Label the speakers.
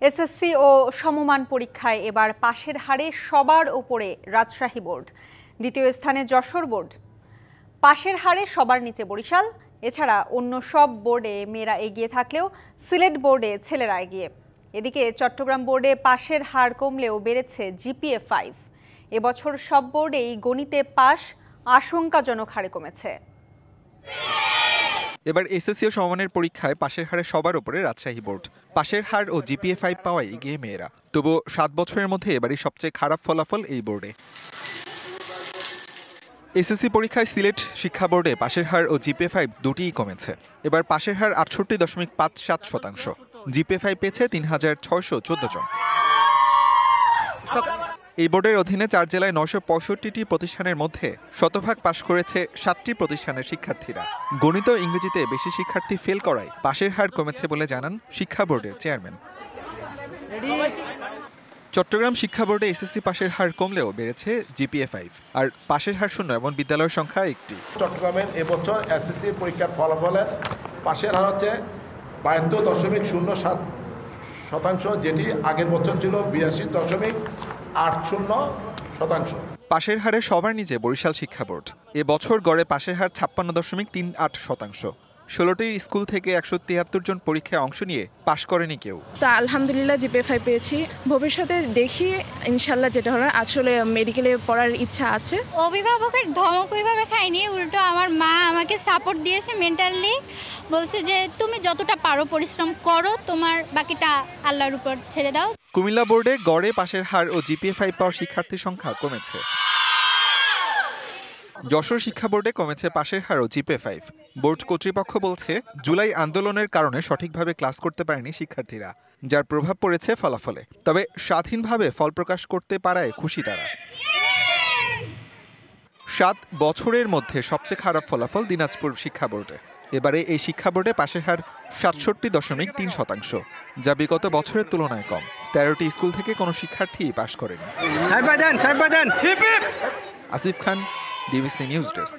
Speaker 1: SSC ও সমমান পরীক্ষায় এবার পাশের হারে সবার উপরে রাজশাহী বোর্ড, দ্বিতীয় স্থানে যশোর বোর্ড। পাশের হারে সবার নিচে বরিশাল। এছাড়া অন্য সব বোর্ডে মেয়েরা এগিয়ে থাকলেও সিলেট বোর্ডে ছেলেরা এগিয়ে। এদিকে চট্টগ্রাম বোর্ডে পাশের হার কমলেও বেড়েছে জিপিএ 5। এবছর সব বোর্ডেই গণিতে পাশ আশঙ্কাজনক হারে কমেছে।
Speaker 2: এবার এসএসসি ও সমমানের পরীক্ষায় পাশের হারে সবার উপরে রাজশাহী বোর্ড। পাশের হার ও জিপিএ 5 পাওয়ায় এগিয়ে মেয়েরা। তবু 7 বছরের মধ্যে এবারই সবচেয়ে খারাপ ফলাফল এই বোর্ডে। এসএসসি পরীক্ষায় সিলেট শিক্ষা বোর্ডে পাশের হার ও জিপিএ 5 দুটিই কমেছে। এবার পাশের হার ৬৮.৫৭%। জিপিএ 5 পেয়েছে ৩৬১৪ জন। এই বোর্ডের অধীনে 4 জেলায় ৯৬৫টি প্রতিষ্ঠানের মধ্যে শতভাগ পাশ করেছে 7টি প্রতিষ্ঠানের শিক্ষার্থীরা। গণিত ও ইংরেজিতে বেশি শিক্ষার্থী ফেল করায় পাশের হার কমেছে বলে জানান শিক্ষা বোর্ডের চেয়ারম্যান। চট্টগ্রাম শিক্ষা বোর্ডে এসএসসি পাশের হার কমলেও বেড়েছে জিপিএ 5, আর পাশের হার শূন্য এমন বিদ্যালয়ের সংখ্যা একটি।
Speaker 3: চট্টগ্রামের এবছর এসএসসি পরীক্ষার ফলাফলে পাশের হার হচ্ছে ৭২.০৭%, যেটি আগের বছর ছিল ৮২.৮০%।
Speaker 2: পাশের হারে সবার নিচে বরিশাল শিক্ষা বোর্ড। এবছর গড়ে পাশের হার ৫৬.৩৮%। ১৬টি স্কুল থেকে ১৭৩ জন পরীক্ষায় অংশ নিয়ে পাশ করেনি কেউ।
Speaker 4: তো আলহামদুলিল্লাহ জিপিএ 5 পেয়েছি। ভবিষ্যতে দেখি ইনশাল্লাহ যেটা হলো, আসলে মেডিকেলে পড়ার ইচ্ছা আছে।
Speaker 5: অভিভাবকের ধমক ওইভাবে খাইনি, উল্টো আমার মা আমাকে সাপোর্ট দিয়েছে মেন্টালি। বলছে যে তুমি যতটা পারো পরিশ্রম করো, তোমার বাকিটা আল্লাহর উপর ছেড়ে দাও।
Speaker 2: কুমিল্লা বোর্ডে গড়ে পাশের হার ও জিপিএ 5 পাওয়ার শিক্ষার্থীর সংখ্যা কমেছে। যশোর শিক্ষা বোর্ডে কমেছে পাশের হার ও জিপিএ 5। বোর্ড কর্তৃপক্ষ বলছে জুলাই আন্দোলনের কারণে সঠিকভাবে ক্লাস করতে পারেনি শিক্ষার্থীরা, যার প্রভাব পড়েছে ফলাফলে। তবে স্বাধীনভাবে ফল প্রকাশ করতে পারায় খুশি তারা। 7 বছরের মধ্যে সবচেয়ে খারাপ ফলাফল দিনাজপুর শিক্ষা বোর্ডে। এবারে এই শিক্ষা বোর্ডে পাশের হার ৬৭.৩%, যা বিগত বছরের তুলনায় কম। 13টি স্কুল থেকে কোনো শিক্ষার্থী পাশ করেনি। আসিফ খান, ডিবিসি নিউজ ডেস্ক।